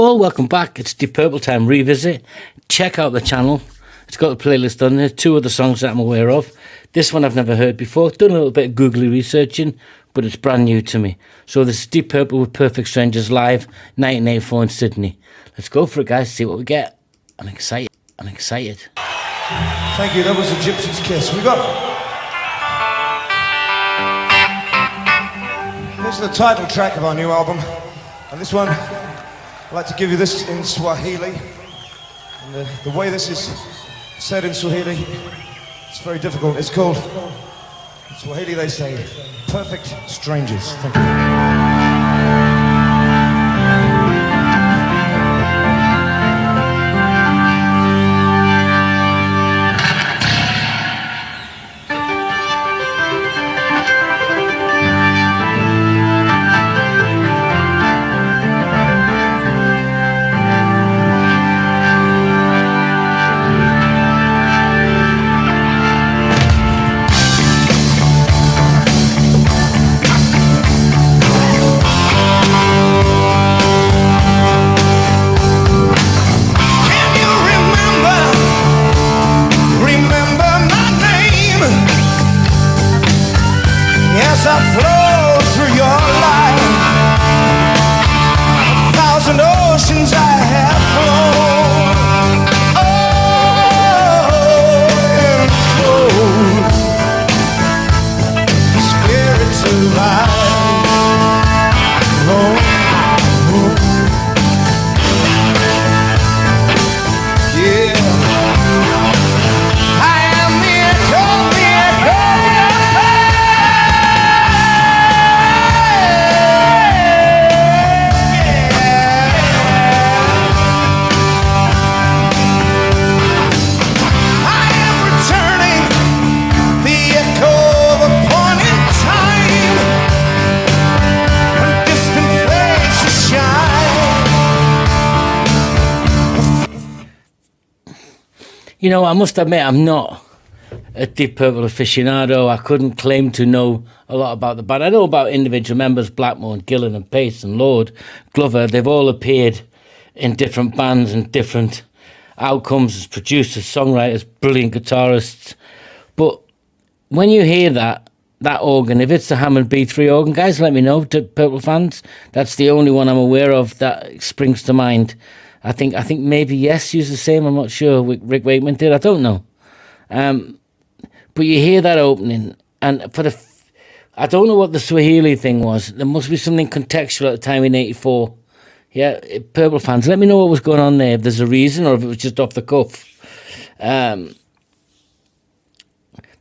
all, welcome back. It's Deep Purple Time Revisit. Check out the channel. It's got a playlist on there, 2 other songs that I'm aware of. This one I've never heard before. Done a little bit of googly researching, but it's brand new to me. So this is Deep Purple with Perfect Strangers live, 1984 in Sydney. Let's go for it, guys, see what we get. I'm excited. Thank you, that was a Gypsy's Kiss. This is the title track of our new album. And this one, I'd like to give you this in Swahili. And the way this is said in Swahili, it's very difficult. It's called, in Swahili they say, Perfect Strangers. Thank you. I flow through your life. 1,000 oceans I have flown. Oh, and spirits alive. Oh, yeah. I am the echo. You know, I must admit, I'm not a Deep Purple aficionado. I couldn't claim to know a lot about the band. I know about individual members, Blackmore and Gillan and Pace and Lord, Glover. They've all appeared in different bands and different outcomes as producers, songwriters, brilliant guitarists. But when you hear that organ, if it's the Hammond B3 organ, guys, let me know, Deep Purple fans. That's the only one I'm aware of that springs to mind. I think maybe Yes used the same. I'm not sure. Rick Wakeman did. I don't know. But you hear that opening, and I don't know what the Swahili thing was. There must be something contextual at the time in '84. Yeah, Purple fans, let me know what was going on there. If there's a reason, or if it was just off the cuff. The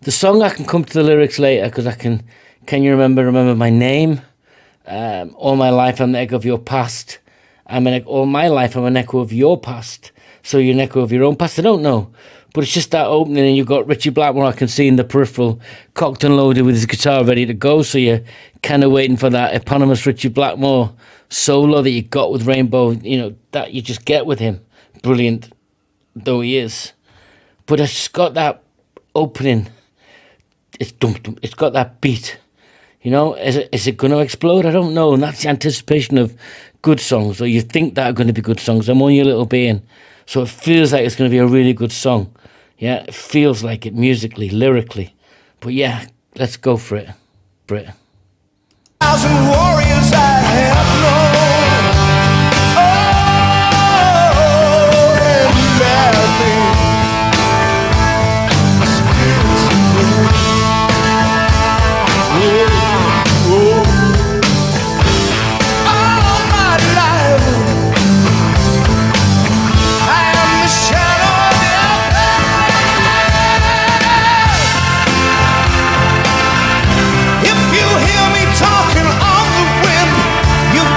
song, I can come to the lyrics later because I can. Can you remember my name? All my life I'm the echo of your past. All my life I'm an echo of your past, so you're an echo of your own past. I don't know, but it's just that opening, and you've got Richie Blackmore I can see in the peripheral, cocked and loaded with his guitar ready to go, so you're kind of waiting for that eponymous Richie Blackmore solo that you got with Rainbow, you know, that you just get with him, brilliant though he is. But it's just got that opening, it's dum-dum, it's got that beat. You know, is it going to explode? I don't know. And that's the anticipation of good songs, or you think that are going to be good songs. I'm only a little being. So it feels like it's going to be a really good song. Yeah, it feels like it musically, lyrically. But yeah, let's go for it. Brit. 1,000 warriors I have known. Oh, and badly. If you hear me talking on the wind, you've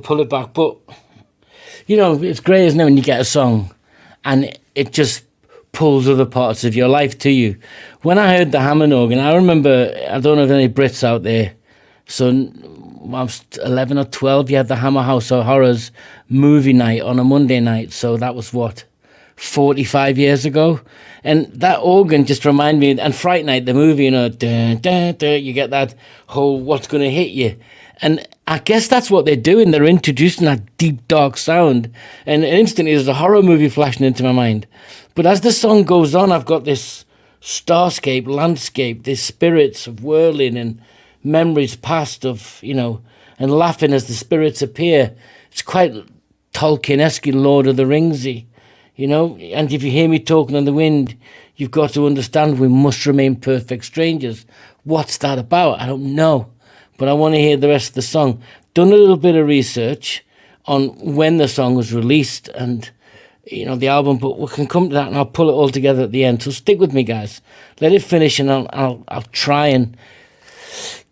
pull it back. But, you know, it's great, isn't it, when you get a song and it just pulls other parts of your life to you. When I heard the Hammond organ, I remember, I don't know if any Brits out there, so when I was 11 or 12, you had the Hammer House of Horrors movie night on a Monday night, so that was what, 45 years ago? And that organ just reminded me, and Fright Night, the movie, you know, dun, dun, dun, you get that whole what's going to hit you. And I guess that's what they're doing. They're introducing that deep, dark sound. And instantly there's a horror movie flashing into my mind. But as the song goes on, I've got this starscape, landscape, these spirits of whirling and memories past of, you know, and laughing as the spirits appear. It's quite Tolkien-esque, Lord of the Ringsy, you know. And if you hear me talking on the wind, you've got to understand we must remain perfect strangers. What's that about? I don't know. But I want to hear the rest of the song. Done a little bit of research on when the song was released and, you know, the album, but we can come to that and I'll pull it all together at the end. So stick with me, guys. Let it finish and I'll try and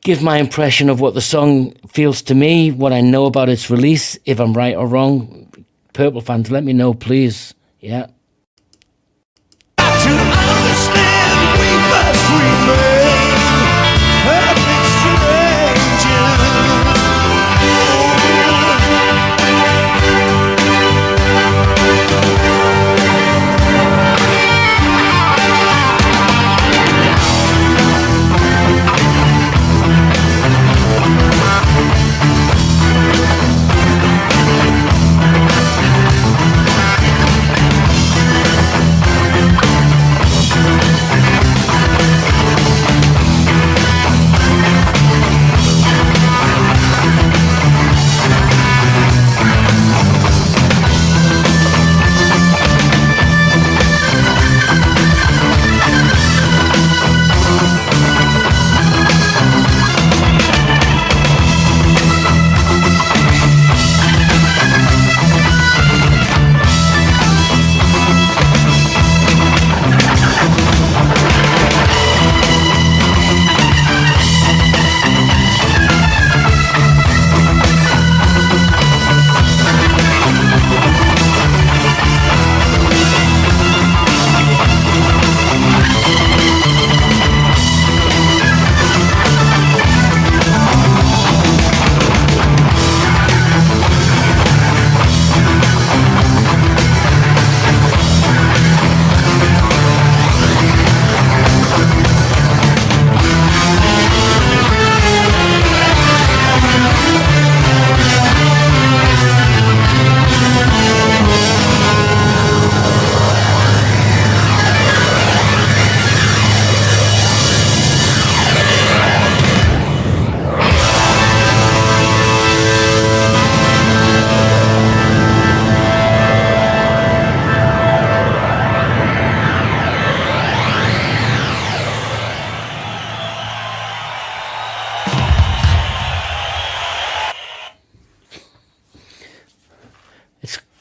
give my impression of what the song feels to me, what I know about its release, if I'm right or wrong. Purple fans, let me know, please. Yeah. To understand, we must remain perfect strangers.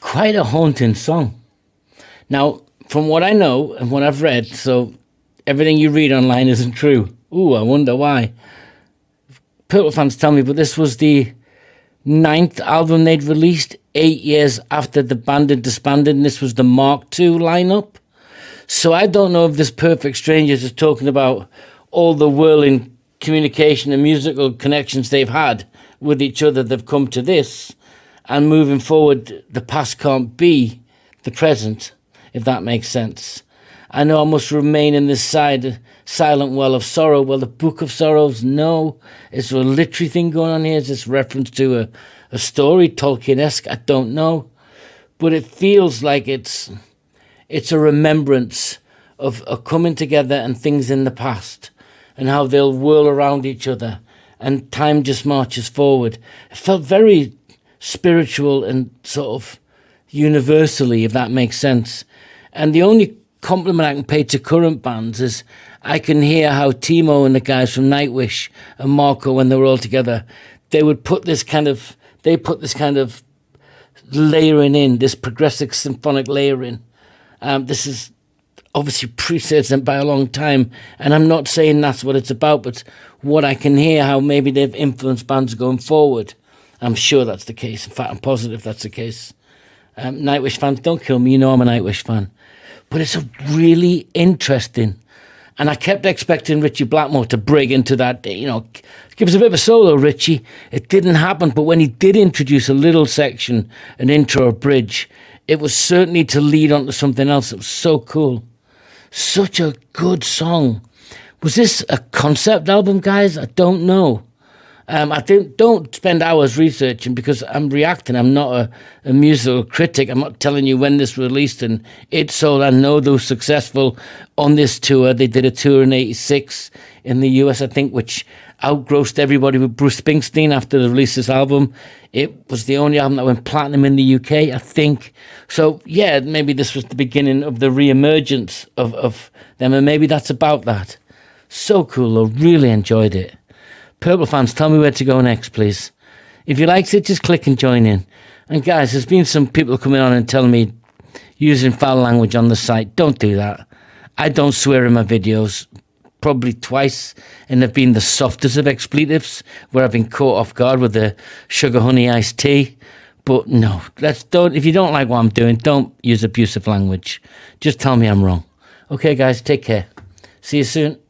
Quite a haunting song. Now, from what I know and what I've read, so everything you read online isn't true. Ooh, I wonder why. Purple fans tell me, but this was the 9th album they'd released 8 years after the band had disbanded, and this was the Mark II lineup. So I don't know if this Perfect Strangers is talking about all the whirling communication and musical connections they've had with each other. They've come to this. And moving forward, the past can't be the present, if that makes sense. I know I must remain in this silent well of sorrow. Well, the Book of Sorrows, no. Is there a literary thing going on here? Is this reference to a story, Tolkien-esque? I don't know. But it feels like it's a remembrance of a coming together and things in the past and how they'll whirl around each other and time just marches forward. It felt very spiritual and sort of universally, if that makes sense. And the only compliment I can pay to current bands is I can hear how Timo and the guys from Nightwish and Marco, when they were all together, they put this kind of layering in, this progressive symphonic layering. This is obviously preceded by a long time, and I'm not saying that's what it's about, but what I can hear how maybe they've influenced bands going forward. I'm sure that's the case. In fact, I'm positive that's the case. Nightwish fans, don't kill me. You know I'm a Nightwish fan. But it's a really interesting. And I kept expecting Richie Blackmore to break into that, give us a bit of a solo, Richie. It didn't happen. But when he did introduce a little section, an intro, a bridge, it was certainly to lead on to something else. It was so cool. Such a good song. Was this a concept album, guys? I don't know. I don't spend hours researching because I'm reacting. I'm not a musical critic. I'm not telling you when this released and it sold. I know they were successful on this tour. They did a tour in '86 in the US, I think, which outgrossed everybody with Bruce Springsteen after the release of this album. It was the only album that went platinum in the UK, I think. So, yeah, maybe this was the beginning of the re-emergence of them, and maybe that's about that. So cool, though. Really enjoyed it. Purple fans, tell me where to go next, please. If you liked it, just click and join in. And guys, there's been some people coming on and telling me using foul language on the site. Don't do that. I don't swear in my videos, probably twice, and they've been the softest of expletives, where I've been caught off guard with the sugar honey iced tea. But no, if you don't like what I'm doing, don't use abusive language. Just tell me I'm wrong. Okay, guys, take care. See you soon.